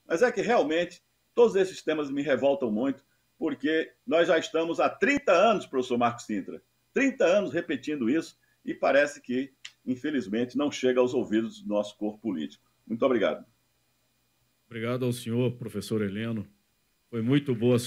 Mas é que realmente todos esses temas me revoltam muito, porque nós já estamos há 30 anos, professor Marcos Sintra, 30 anos repetindo isso, e parece que, infelizmente, não chega aos ouvidos do nosso corpo político. Muito obrigado. Obrigado ao senhor, professor Heleno. Foi muito boa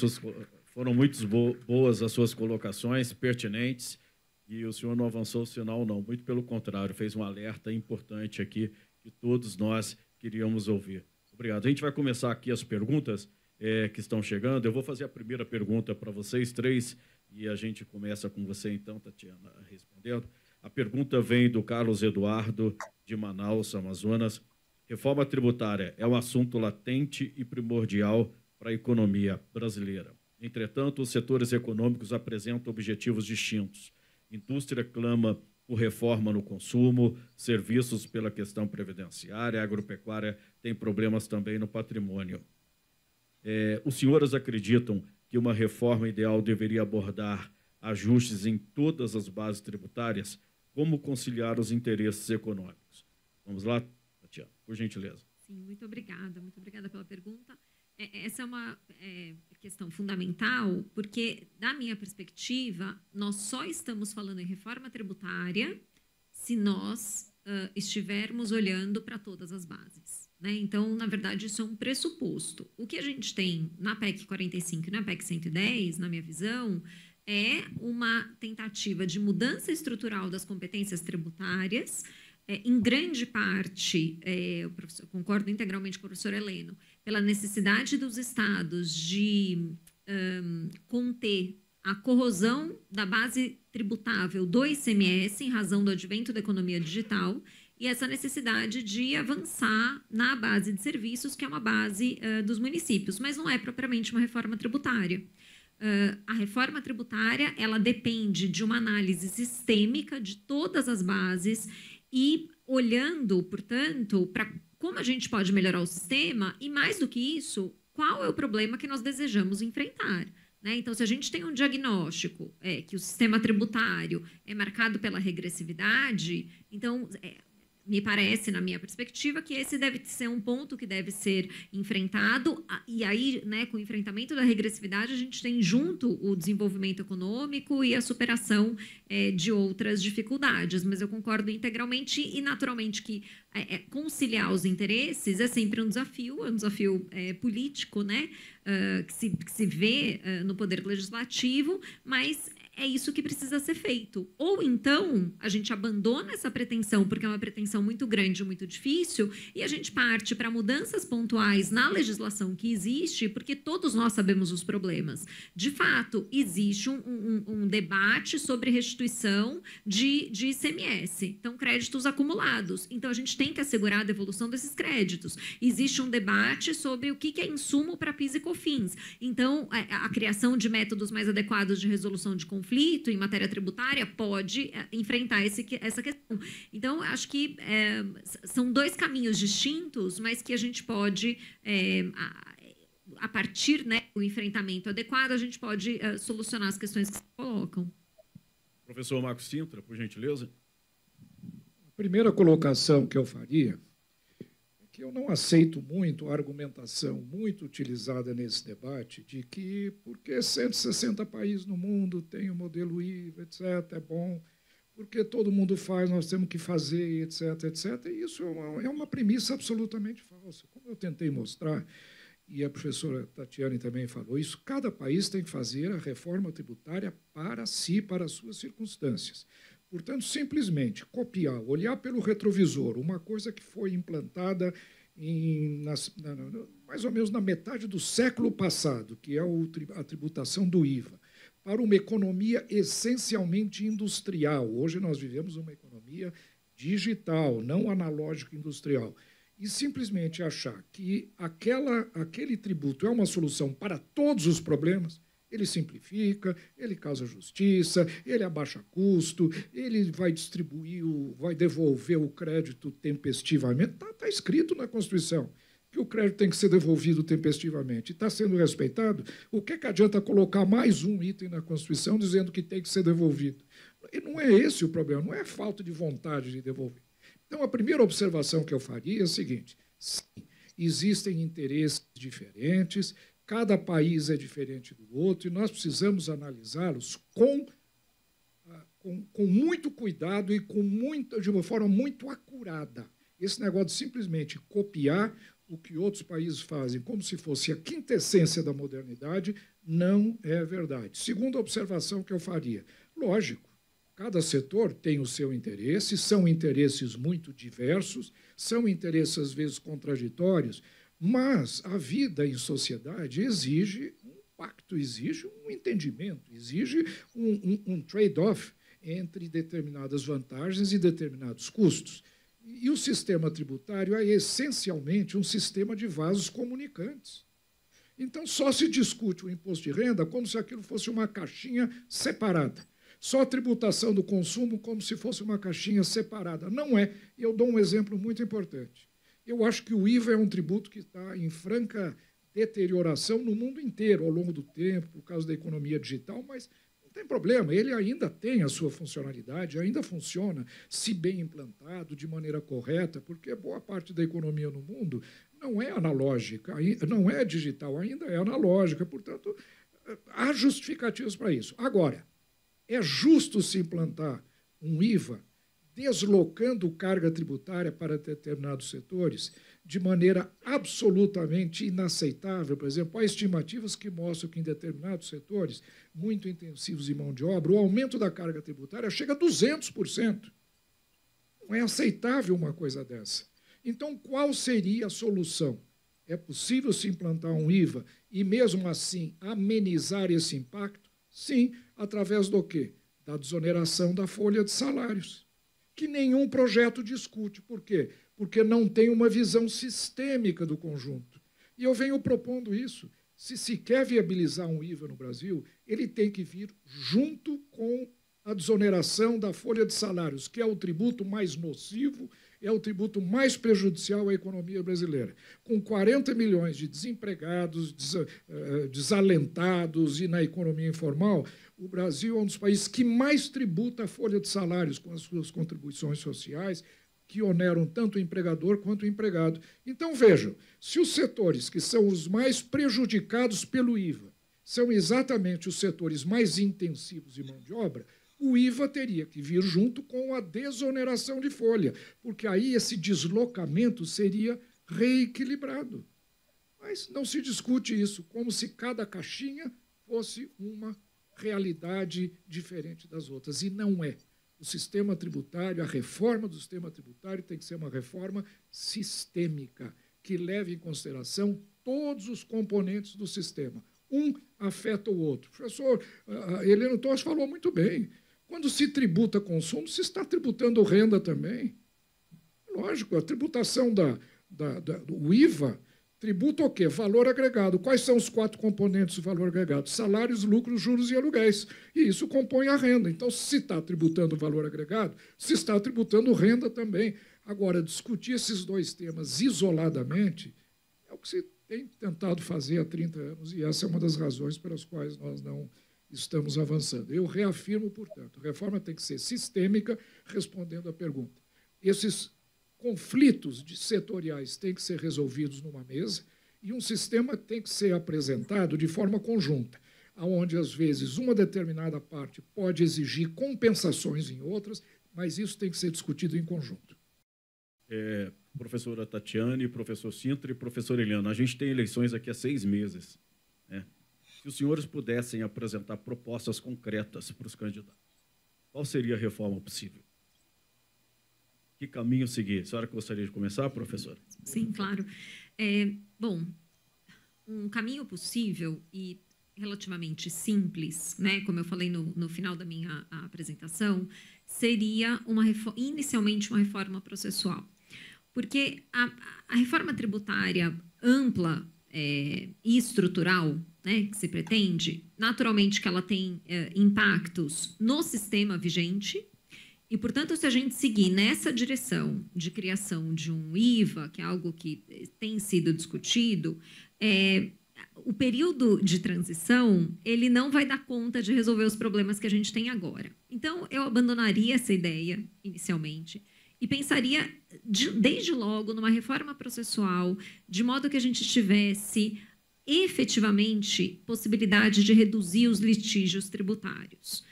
foram muito boas as suas colocações, pertinentes, e o senhor não avançou o sinal, não. Muito pelo contrário, fez um alerta importante aqui que todos nós queríamos ouvir. Obrigado. A gente vai começar aqui as perguntas que estão chegando. Eu vou fazer a primeira pergunta para vocês três, e a gente começa com você, então, Tatiana, respondendo. A pergunta vem do Carlos Eduardo, de Manaus, Amazonas. Reforma tributária é um assunto latente e primordial para a economia brasileira. Entretanto, os setores econômicos apresentam objetivos distintos. Indústria clama por reforma no consumo, serviços pela questão previdenciária, a agropecuária tem problemas também no patrimônio. Os senhores acreditam que uma reforma ideal deveria abordar ajustes em todas as bases tributárias? Como conciliar os interesses econômicos? Vamos lá, Tatiana, por gentileza. Sim, muito obrigada pela pergunta. Essa é uma questão fundamental, porque, da minha perspectiva, nós só estamos falando em reforma tributária se nós estivermos olhando para todas as bases, né? Então, na verdade, isso é um pressuposto. O que a gente tem na PEC 45 e na PEC 110, na minha visão, é uma tentativa de mudança estrutural das competências tributárias. Em grande parte, eu concordo integralmente com o professor Heleno, pela necessidade dos estados de conter a corrosão da base tributável do ICMS em razão do advento da economia digital e essa necessidade de avançar na base de serviços, que é uma base dos municípios, mas não é propriamente uma reforma tributária. A reforma tributária, ela depende de uma análise sistêmica de todas as bases e olhando, portanto, para como a gente pode melhorar o sistema e, mais do que isso, qual é o problema que nós desejamos enfrentar, né? Então, se a gente tem um diagnóstico que o sistema tributário é marcado pela regressividade, então me parece, na minha perspectiva, que esse deve ser um ponto que deve ser enfrentado, e aí, né, com o enfrentamento da regressividade, a gente tem junto o desenvolvimento econômico e a superação de outras dificuldades. Mas eu concordo integralmente e, naturalmente, que conciliar os interesses é sempre um desafio político, né, que se vê no poder legislativo, mas é isso que precisa ser feito. Ou então, a gente abandona essa pretensão, porque é uma pretensão muito grande, muito difícil, e a gente parte para mudanças pontuais na legislação que existe, porque todos nós sabemos os problemas. De fato, existe um debate sobre restituição de ICMS, então, créditos acumulados. Então, a gente tem que assegurar a devolução desses créditos. Existe um debate sobre o que é insumo para PIS e COFINS. Então, a criação de métodos mais adequados de resolução de conflito em matéria tributária pode enfrentar essa questão. Então, acho que são dois caminhos distintos, mas que a gente pode, a partir do enfrentamento adequado, a gente pode solucionar as questões que se colocam. Professor Marcos Sintra, por gentileza. A primeira colocação que eu faria que eu não aceito muito a argumentação muito utilizada nesse debate de que, porque 160 países no mundo têm o modelo IVA, etc., é bom, porque todo mundo faz, nós temos que fazer, etc., etc., e isso é uma premissa absolutamente falsa. Como eu tentei mostrar, e a professora Tatiane também falou isso, cada país tem que fazer a reforma tributária para si, para as suas circunstâncias. Portanto, simplesmente copiar, olhar pelo retrovisor, uma coisa que foi implantada mais ou menos na metade do século passado, que é a tributação do IVA, para uma economia essencialmente industrial. Hoje nós vivemos uma economia digital, não analógica industrial. E simplesmente achar que aquele tributo é uma solução para todos os problemas, ele simplifica, ele causa justiça, ele abaixa custo, ele vai distribuir, vai devolver o crédito tempestivamente. Está escrito na Constituição que o crédito tem que ser devolvido tempestivamente. E está sendo respeitado. O que adianta colocar mais um item na Constituição dizendo que tem que ser devolvido? E não é esse o problema, não é falta de vontade de devolver. Então, a primeira observação que eu faria é a seguinte: sim, existem interesses diferentes, cada país é diferente do outro, e nós precisamos analisá-los com muito cuidado e de uma forma muito acurada. Esse negócio de simplesmente copiar o que outros países fazem como se fosse a quintessência da modernidade não é verdade. Segunda observação que eu faria, lógico, cada setor tem o seu interesse, são interesses muito diversos, são interesses às vezes contraditórios, mas a vida em sociedade exige um pacto, exige um entendimento, exige um trade-off entre determinadas vantagens e determinados custos. E o sistema tributário é essencialmente um sistema de vasos comunicantes. Então, só se discute o imposto de renda como se aquilo fosse uma caixinha separada. Só a tributação do consumo como se fosse uma caixinha separada. Não é. Eu dou um exemplo muito importante. Eu acho que o IVA é um tributo que está em franca deterioração no mundo inteiro ao longo do tempo, por causa da economia digital, mas não tem problema, ele ainda tem a sua funcionalidade, ainda funciona, se bem implantado, de maneira correta, porque boa parte da economia no mundo não é analógica, não é digital, ainda é analógica, portanto, há justificativos para isso. Agora, é justo se implantar um IVA deslocando carga tributária para determinados setores de maneira absolutamente inaceitável. Por exemplo, há estimativas que mostram que em determinados setores muito intensivos em mão de obra, o aumento da carga tributária chega a 200%. Não é aceitável uma coisa dessa. Então, qual seria a solução? É possível se implantar um IVA e, mesmo assim, amenizar esse impacto? Sim, através do quê? Da desoneração da folha de salários, que nenhum projeto discute. Por quê? Porque não tem uma visão sistêmica do conjunto. E eu venho propondo isso. Se quer viabilizar um IVA no Brasil, ele tem que vir junto com a desoneração da folha de salários, que é o tributo mais nocivo, é o tributo mais prejudicial à economia brasileira. Com 40 milhões de desempregados, desalentados e na economia informal, o Brasil é um dos países que mais tributa a folha de salários com as suas contribuições sociais, que oneram tanto o empregador quanto o empregado. Então, vejam, se os setores que são os mais prejudicados pelo IVA são exatamente os setores mais intensivos de mão de obra, o IVA teria que vir junto com a desoneração de folha, porque aí esse deslocamento seria reequilibrado. Mas não se discute isso, como se cada caixinha fosse uma realidade diferente das outras, e não é. O sistema tributário, a reforma do sistema tributário tem que ser uma reforma sistêmica, que leve em consideração todos os componentes do sistema. Um afeta o outro. O professor Heleno Torres falou muito bem. Quando se tributa consumo, se está tributando renda também. Lógico, a tributação do IVA tributa o quê? Valor agregado. Quais são os 4 componentes do valor agregado? Salários, lucros, juros e aluguéis. E isso compõe a renda. Então, se está tributando valor agregado, se está tributando renda também. Agora, discutir esses dois temas isoladamente é o que se tem tentado fazer há 30 anos, e essa é uma das razões pelas quais nós não estamos avançando. Eu reafirmo, portanto, a reforma tem que ser sistêmica, respondendo à pergunta. Esses conflitos setoriais têm que ser resolvidos numa mesa e um sistema tem que ser apresentado de forma conjunta, onde, às vezes, uma determinada parte pode exigir compensações em outras, mas isso tem que ser discutido em conjunto. Professora Tatiane, professor Sintra e professor Heleno, a gente tem eleições aqui há 6 meses, né? Se os senhores pudessem apresentar propostas concretas para os candidatos, qual seria a reforma possível? Que caminho seguir? A senhora gostaria de começar, professora? Sim, claro. Bom, um caminho possível e relativamente simples, né, como eu falei no final da minha apresentação, seria inicialmente uma reforma processual. Porque a reforma tributária ampla e estrutural, né, que se pretende, naturalmente que ela tem impactos no sistema vigente. E, portanto, se a gente seguir nessa direção de criação de um IVA, que é algo que tem sido discutido, o período de transição ele não vai dar conta de resolver os problemas que a gente tem agora. Então, eu abandonaria essa ideia inicialmente e pensaria, desde logo, numa reforma processual, de modo que a gente tivesse efetivamente possibilidade de reduzir os litígios tributários.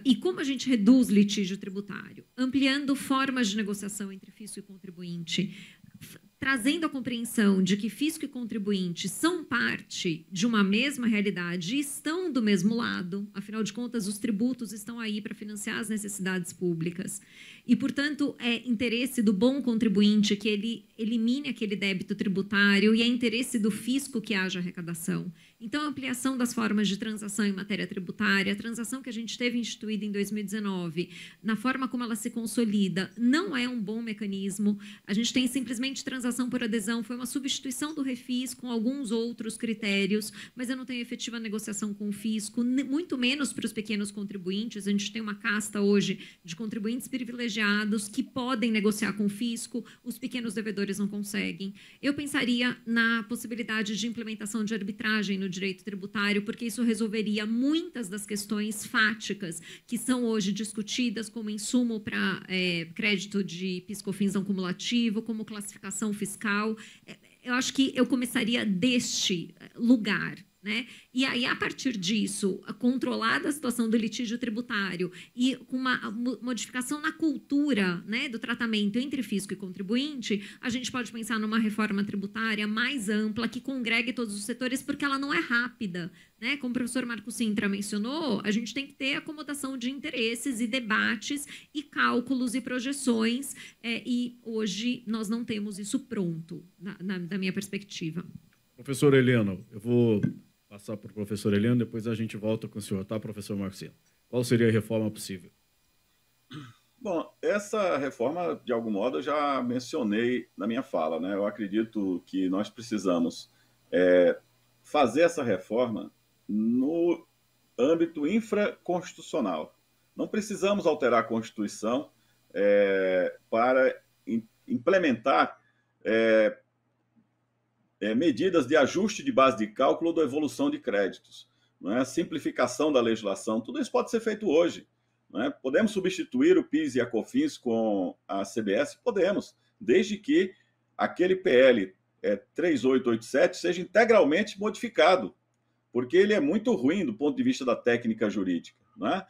E como a gente reduz litígio tributário? Ampliando formas de negociação entre fisco e contribuinte, trazendo a compreensão de que fisco e contribuinte são parte de uma mesma realidade e estão do mesmo lado, afinal de contas, os tributos estão aí para financiar as necessidades públicas. E, portanto, é interesse do bom contribuinte que ele elimine aquele débito tributário e é interesse do fisco que haja arrecadação. Então, a ampliação das formas de transação em matéria tributária, a transação que a gente teve instituída em 2019, na forma como ela se consolida, não é um bom mecanismo. A gente tem simplesmente transação por adesão, foi uma substituição do refis com alguns outros critérios, mas eu não tenho efetiva negociação com o fisco, muito menos para os pequenos contribuintes. A gente tem uma casta hoje de contribuintes privilegiados que podem negociar com o fisco, os pequenos devedores não conseguem. Eu pensaria na possibilidade de implementação de arbitragem no direito tributário, porque isso resolveria muitas das questões fáticas que são hoje discutidas como insumo para crédito de PIS/COFINS não cumulativo, como classificação fiscal. Eu acho que eu começaria deste lugar, né? E aí, a partir disso, controlada a situação do litígio tributário e com uma modificação na cultura, né, do tratamento entre fisco e contribuinte, a gente pode pensar numa reforma tributária mais ampla, que congregue todos os setores, porque ela não é rápida, né? Como o professor Marco Sintra mencionou, a gente tem que ter acomodação de interesses e debates e cálculos e projeções, e hoje nós não temos isso pronto, da minha perspectiva. Professor Heleno, eu vou passar para o professor Heleno, depois a gente volta com o senhor, tá, professor Marcos? Qual seria a reforma possível? Bom, essa reforma, de algum modo, eu já mencionei na minha fala, né? Eu acredito que nós precisamos fazer essa reforma no âmbito infraconstitucional. Não precisamos alterar a Constituição para implementar medidas de ajuste de base de cálculo ou da evolução de créditos, não é? Simplificação da legislação, tudo isso pode ser feito hoje. Não é? Podemos substituir o PIS e a COFINS com a CBS? Podemos, desde que aquele PL 3887 seja integralmente modificado, porque ele é muito ruim do ponto de vista da técnica jurídica. Não é?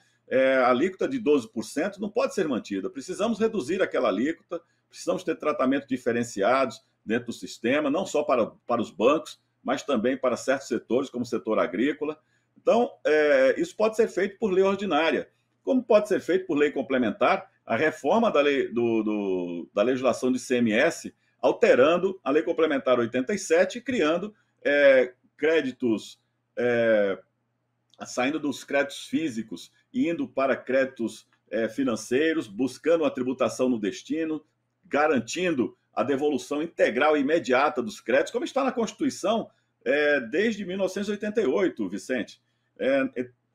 A alíquota de 12% não pode ser mantida, precisamos reduzir aquela alíquota, precisamos ter tratamentos diferenciados dentro do sistema, não só para os bancos, mas também para certos setores, como o setor agrícola. Então, isso pode ser feito por lei ordinária, como pode ser feito por lei complementar, a reforma da legislação de ICMS, alterando a lei complementar 87 e criando créditos, saindo dos créditos físicos e indo para créditos financeiros, buscando a tributação no destino, garantindo a devolução integral e imediata dos créditos, como está na Constituição desde 1988, Vicente.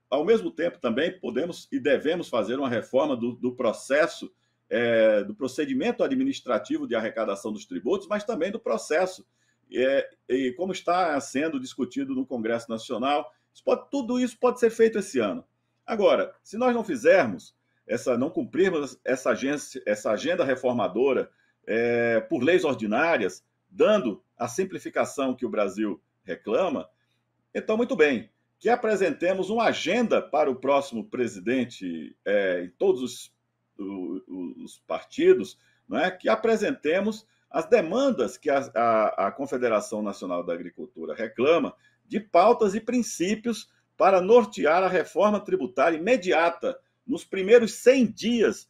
Ao mesmo tempo, também podemos e devemos fazer uma reforma do processo, do procedimento administrativo de arrecadação dos tributos, mas também do processo, e como está sendo discutido no Congresso Nacional. Tudo isso pode ser feito esse ano. Agora, se nós não fizermos, não cumprirmos essa agenda reformadora, por leis ordinárias, dando a simplificação que o Brasil reclama, então, muito bem, que apresentemos uma agenda para o próximo presidente em todos os partidos, não é? Que apresentemos as demandas que a Confederação Nacional da Agricultura reclama, de pautas e princípios para nortear a reforma tributária imediata, nos primeiros 100 dias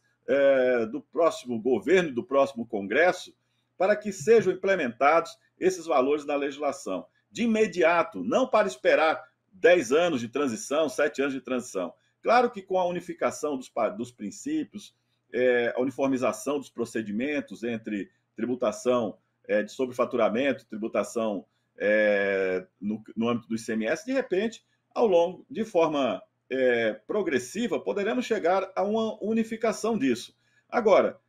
do próximo governo, do próximo Congresso, para que sejam implementados esses valores na legislação. De imediato, não para esperar 10 anos de transição, 7 anos de transição. Claro que com a unificação dos princípios, a uniformização dos procedimentos entre tributação de sobrefaturamento, tributação no âmbito do ICMS, de repente, de forma progressiva, poderemos chegar a uma unificação disso. Agora,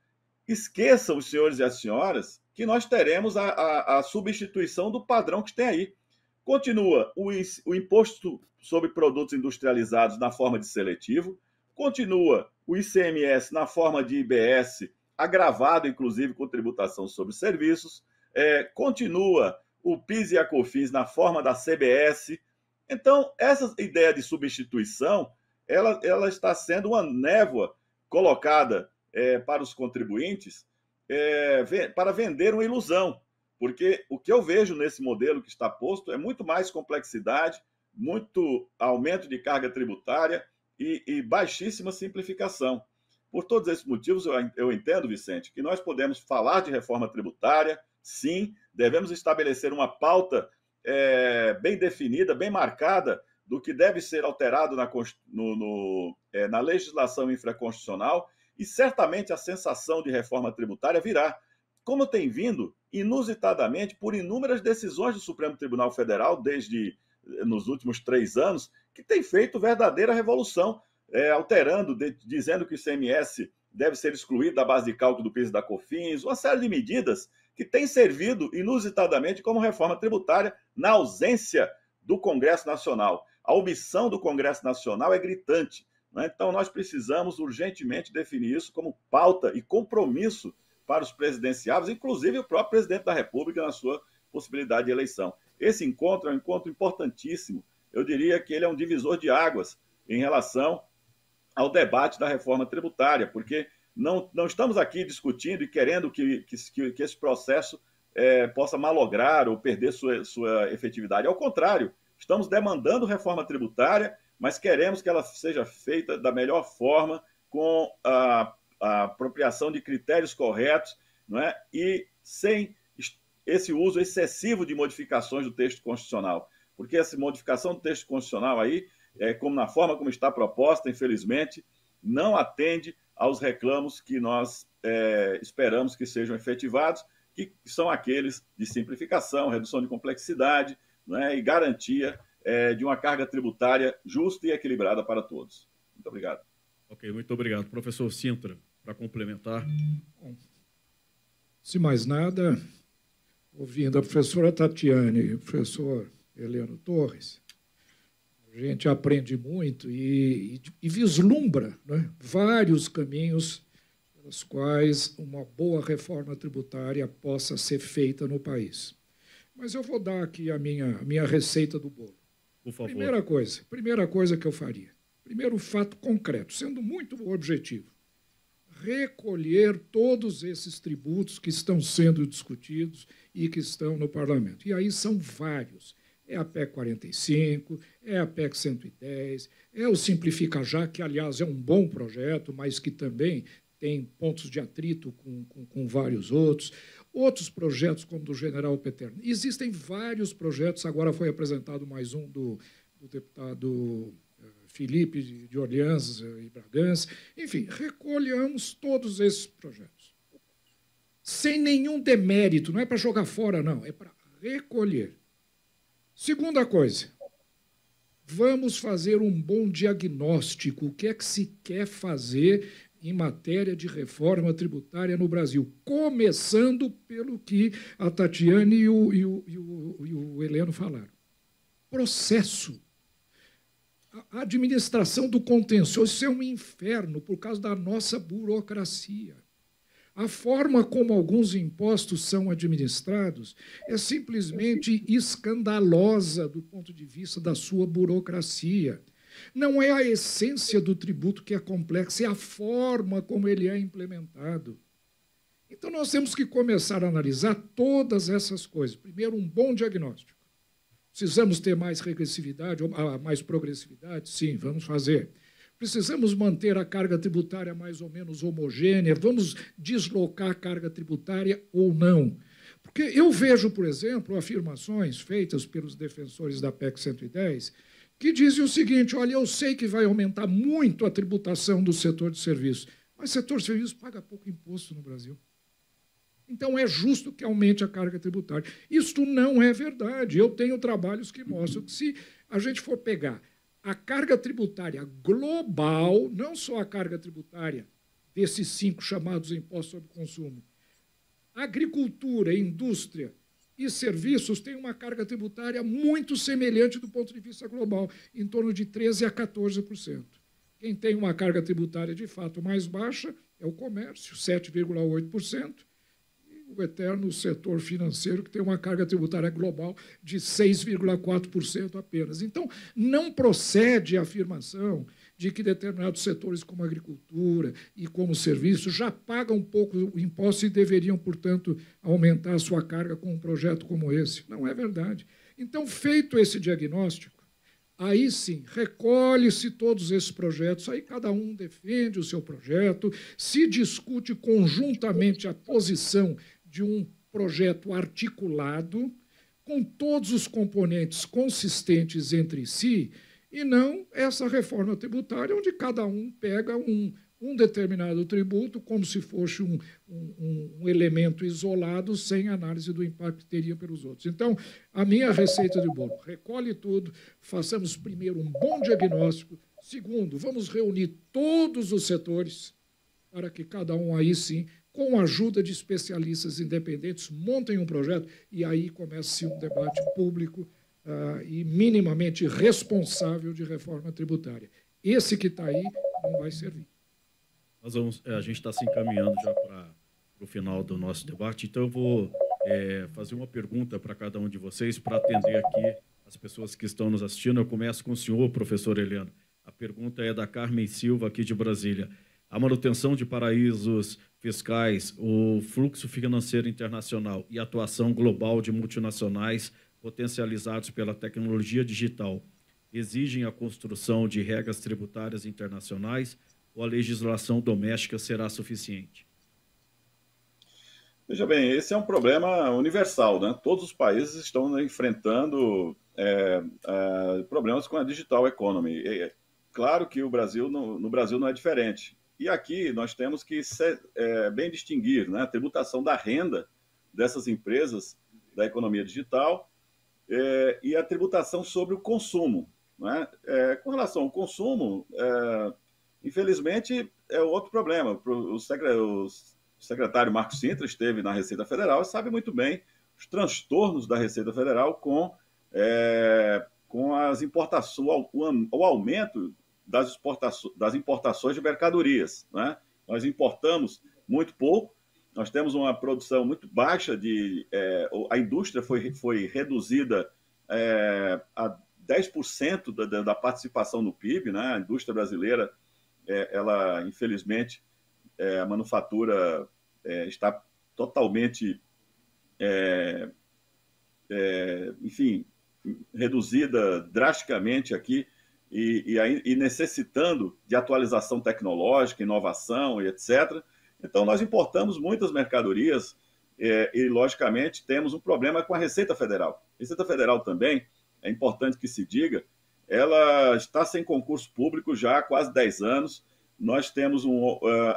esqueçam os senhores e as senhoras que nós teremos a substituição do padrão que tem aí. Continua o imposto sobre produtos industrializados na forma de seletivo, continua o ICMS na forma de IBS agravado, inclusive, com tributação sobre serviços, continua o PIS e a COFINS na forma da CBS. Então, essa ideia de substituição, ela está sendo uma névoa colocada para os contribuintes para vender uma ilusão, porque o que eu vejo nesse modelo que está posto é muito mais complexidade, muito aumento de carga tributária e baixíssima simplificação. Por todos esses motivos, eu entendo, Vicente, que nós podemos falar de reforma tributária, sim, devemos estabelecer uma pauta bem definida, bem marcada, do que deve ser alterado na legislação infraconstitucional, e certamente a sensação de reforma tributária virá, como tem vindo, inusitadamente, por inúmeras decisões do Supremo Tribunal Federal, desde nos últimos 3 anos, que tem feito verdadeira revolução, alterando, dizendo que o ICMS deve ser excluído da base de cálculo do PIS e da COFINS, uma série de medidas que têm servido inusitadamente como reforma tributária na ausência do Congresso Nacional. A omissão do Congresso Nacional é gritante, né? Então, nós precisamos urgentemente definir isso como pauta e compromisso para os presidenciáveis, inclusive o próprio presidente da República na sua possibilidade de eleição. Esse encontro é um encontro importantíssimo. Eu diria que ele é um divisor de águas em relação ao debate da reforma tributária, porque não estamos aqui discutindo e querendo que esse processo possa malograr ou perder sua efetividade. Ao contrário, estamos demandando reforma tributária, mas queremos que ela seja feita da melhor forma, com a apropriação de critérios corretos, não é? E sem esse uso excessivo de modificações do texto constitucional. Porque essa modificação do texto constitucional aí, como na forma como está proposta, infelizmente, não atende aos reclamos que nós esperamos que sejam efetivados, que são aqueles de simplificação, redução de complexidade, né, e garantia de uma carga tributária justa e equilibrada para todos. Muito obrigado. Ok, muito obrigado. Professor Sintra, para complementar. Bom, se mais nada, ouvindo a professora Tatiane e o professor Heleno Torres, a gente aprende muito e vislumbra, né, vários caminhos pelos quais uma boa reforma tributária possa ser feita no país. Mas eu vou dar aqui a minha receita do bolo. Por favor. Primeira coisa que eu faria. Primeiro fato concreto, sendo muito objetivo. Recolher todos esses tributos que estão sendo discutidos e que estão no parlamento. E aí são vários. É a PEC 45, é a PEC 110, é o Simplifica Já, que, aliás, é um bom projeto, mas que também tem pontos de atrito com vários outros. Outros projetos, como do general Peterno. Existem vários projetos, agora foi apresentado mais um do deputado Felipe de Orleans e Bragança. Enfim, recolhamos todos esses projetos. Sem nenhum demérito, não é para jogar fora, não, é para recolher. Segunda coisa, vamos fazer um bom diagnóstico. O que é que se quer fazer em matéria de reforma tributária no Brasil, começando pelo que a Tatiane e o Heleno falaram. Processo. A administração do contencioso, isso é um inferno por causa da nossa burocracia. A forma como alguns impostos são administrados é simplesmente escandalosa do ponto de vista da sua burocracia. Não é a essência do tributo que é complexa, é a forma como ele é implementado. Então, nós temos que começar a analisar todas essas coisas. Primeiro, um bom diagnóstico. Precisamos ter mais regressividade, mais progressividade? Sim, vamos fazer. Precisamos manter a carga tributária mais ou menos homogênea? Vamos deslocar a carga tributária ou não? Porque eu vejo, por exemplo, afirmações feitas pelos defensores da PEC 110 que dizem o seguinte: olha, eu sei que vai aumentar muito a tributação do setor de serviços, mas o setor de serviços paga pouco imposto no Brasil. Então, é justo que aumente a carga tributária. Isto não é verdade. Eu tenho trabalhos que mostram que, se a gente for pegar a carga tributária global, não só a carga tributária desses 5 chamados impostos sobre consumo, agricultura, indústria e serviços têm uma carga tributária muito semelhante do ponto de vista global, em torno de 13% a 14%. Quem tem uma carga tributária, de fato, mais baixa é o comércio, 7,8%, e o eterno setor financeiro, que tem uma carga tributária global de 6,4% apenas. Então, não procede a afirmação de que determinados setores, como a agricultura e como serviços, já pagam pouco o imposto e deveriam, portanto, aumentar a sua carga com um projeto como esse. Não é verdade. Então, feito esse diagnóstico, aí sim, recolhe-se todos esses projetos, aí cada um defende o seu projeto, se discute conjuntamente a posição de um projeto articulado, com todos os componentes consistentes entre si, e não essa reforma tributária, onde cada um pega um determinado tributo como se fosse um elemento isolado, sem análise do impacto que teria pelos outros. Então, a minha receita de bolo, recolhe tudo, façamos primeiro um bom diagnóstico, segundo, vamos reunir todos os setores para que cada um aí sim, com a ajuda de especialistas independentes, montem um projeto e aí comece um debate público e minimamente responsável de reforma tributária. Esse que está aí não vai servir. A gente está se encaminhando já para o final do nosso debate, então eu vou fazer uma pergunta para cada um de vocês para atender aqui as pessoas que estão nos assistindo. Eu começo com o senhor, professor Heleno. A pergunta é da Carmen Silva, aqui de Brasília. A manutenção de paraísos fiscais, o fluxo financeiro internacional e a atuação global de multinacionais potencializados pela tecnologia digital exigem a construção de regras tributárias internacionais ou a legislação doméstica será suficiente? Veja bem, esse é um problema universal, né? Todos os países estão enfrentando problemas com a digital economy. Claro que no Brasil não é diferente. E aqui nós temos que bem distinguir, né, a tributação da renda dessas empresas da economia digital e a tributação sobre o consumo. Né? Com relação ao consumo, infelizmente, é outro problema. O secretário Marco Sintra esteve na Receita Federal e sabe muito bem os transtornos da Receita Federal com as importações, o aumento das importações de mercadorias. Né? Nós importamos muito pouco, nós temos uma produção muito baixa, a indústria foi reduzida a 10% da participação no PIB. Né? A indústria brasileira, ela, infelizmente, a manufatura está totalmente, enfim, reduzida drasticamente aqui e necessitando de atualização tecnológica, inovação e etc. Então, nós importamos muitas mercadorias e, logicamente, temos um problema com a Receita Federal. A Receita Federal também, é importante que se diga, ela está sem concurso público já há quase 10 anos. Nós temos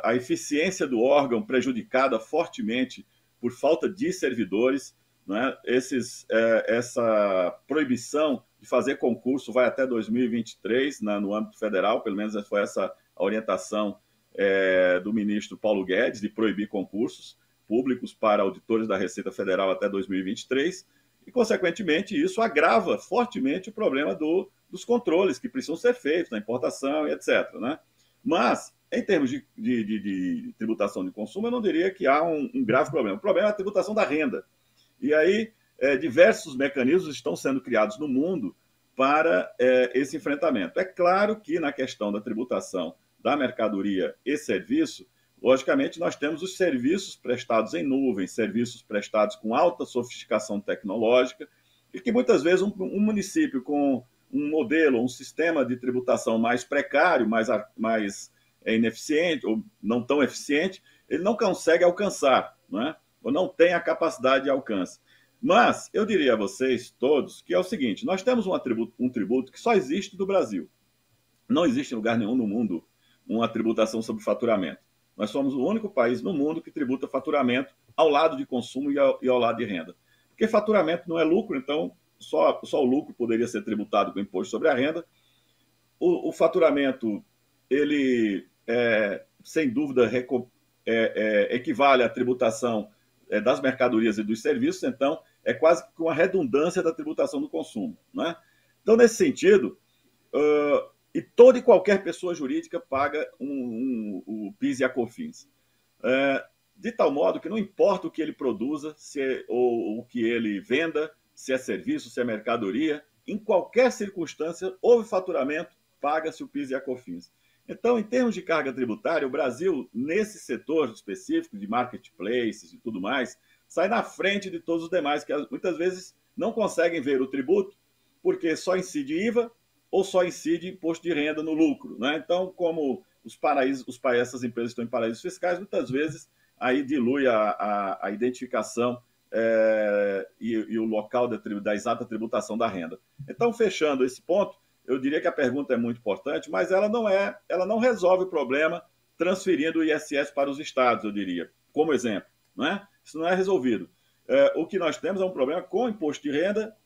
a eficiência do órgão prejudicada fortemente por falta de servidores. Né? Essa proibição de fazer concurso vai até 2023 no âmbito federal, pelo menos foi essa a orientação do ministro Paulo Guedes, de proibir concursos públicos para auditores da Receita Federal até 2023, e, consequentemente, isso agrava fortemente o problema dos controles que precisam ser feitos na importação e etc. Né? Mas, em termos de tributação de consumo, eu não diria que há um grave problema. O problema é a tributação da renda. E aí, diversos mecanismos estão sendo criados no mundo para esse enfrentamento. É claro que, na questão da tributação da mercadoria e serviço, logicamente, nós temos os serviços prestados em nuvem, serviços prestados com alta sofisticação tecnológica, e que muitas vezes um município com um modelo, um sistema de tributação mais precário, mais ineficiente ou não tão eficiente, ele não consegue alcançar, né? Ou não tem a capacidade de alcance. Mas eu diria a vocês todos que é o seguinte: nós temos um tributo que só existe no Brasil. Não existe em lugar nenhum no mundo uma tributação sobre faturamento. Nós somos o único país no mundo que tributa faturamento ao lado de consumo e ao lado de renda. Porque faturamento não é lucro, então só o lucro poderia ser tributado com imposto sobre a renda. O faturamento, ele, sem dúvida, equivale à tributação das mercadorias e dos serviços, então é quase que uma redundância da tributação do consumo. Né? Então, nesse sentido, e toda e qualquer pessoa jurídica paga o PIS e a COFINS. de tal modo que não importa o que ele produza, ou o que ele venda, se é serviço, se é mercadoria, em qualquer circunstância, houve faturamento, paga-se o PIS e a COFINS. Então, em termos de carga tributária, o Brasil, nesse setor específico de marketplaces e tudo mais, sai na frente de todos os demais, que muitas vezes não conseguem ver o tributo, porque só incide IVA ou só incide imposto de renda no lucro, né? Então, como essas empresas estão em paraísos fiscais, muitas vezes aí dilui a identificação e o local da exata tributação da renda. Então, fechando esse ponto, eu diria que a pergunta é muito importante, mas ela não resolve o problema transferindo o ISS para os estados, eu diria, como exemplo, né? Isso não é resolvido. O que nós temos é um problema com o imposto de renda,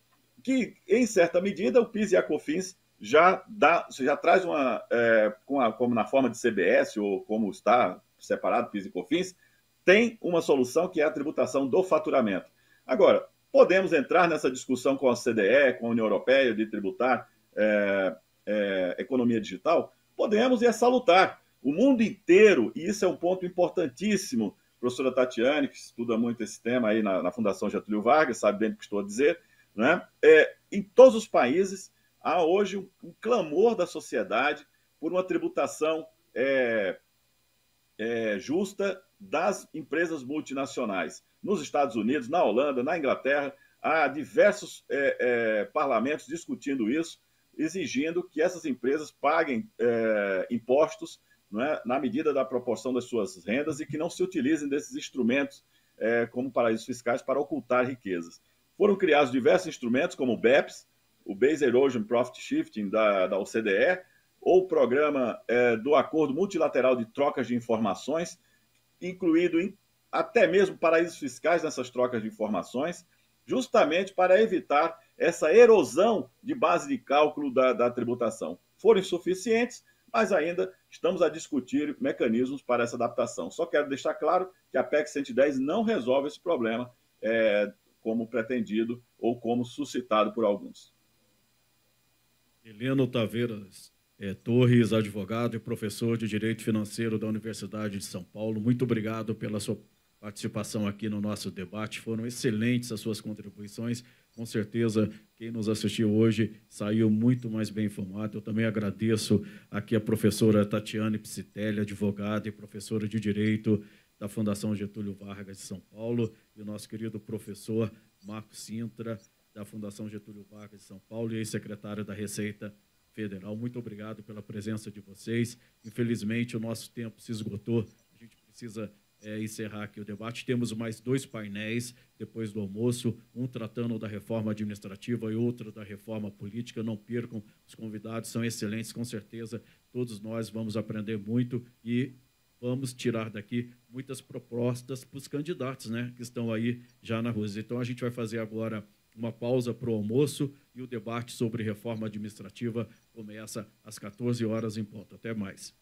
que, em certa medida, o PIS e a COFINS já traz como na forma de CBS, ou como está separado PIS e COFINS, tem uma solução que é a tributação do faturamento. Agora, podemos entrar nessa discussão com a OCDE, com a União Europeia, de tributar economia digital? Podemos, e é salutar. O mundo inteiro, e isso é um ponto importantíssimo, a professora Tatiane, que estuda muito esse tema aí na Fundação Getúlio Vargas, sabe bem o que estou a dizer, né? Em todos os países, há hoje um clamor da sociedade por uma tributação justa das empresas multinacionais. Nos Estados Unidos, na Holanda, na Inglaterra, há diversos parlamentos discutindo isso, exigindo que essas empresas paguem impostos, não é, na medida da proporção das suas rendas, e que não se utilizem desses instrumentos como paraísos fiscais para ocultar riquezas. Foram criados diversos instrumentos, como o BEPS, o Base Erosion Profit Shifting da OCDE, ou o programa do Acordo Multilateral de Trocas de Informações, incluído até mesmo paraísos fiscais nessas trocas de informações, justamente para evitar essa erosão de base de cálculo da tributação. Foram insuficientes, mas ainda estamos a discutir mecanismos para essa adaptação. Só quero deixar claro que a PEC 110 não resolve esse problema como pretendido ou como suscitado por alguns. Heleno Taveiras Torres, advogado e professor de Direito Financeiro da Universidade de São Paulo, muito obrigado pela sua participação aqui no nosso debate. Foram excelentes as suas contribuições. Com certeza, quem nos assistiu hoje saiu muito mais bem informado. Eu também agradeço aqui a professora Tatiane Psitelli, advogada e professora de Direito da Fundação Getúlio Vargas de São Paulo, e o nosso querido professor Marcos Sintra, da Fundação Getúlio Vargas de São Paulo, e ex-secretário da Receita Federal. Muito obrigado pela presença de vocês. Infelizmente, o nosso tempo se esgotou. A gente precisa encerrar aqui o debate. Temos mais 2 painéis depois do almoço, um tratando da reforma administrativa e outro da reforma política. Não percam, os convidados são excelentes, com certeza. Todos nós vamos aprender muito e vamos tirar daqui muitas propostas para os candidatos, né, que estão aí já na rua. Então, a gente vai fazer agora uma pausa para o almoço e o debate sobre reforma administrativa começa às 14 horas em ponto. Até mais.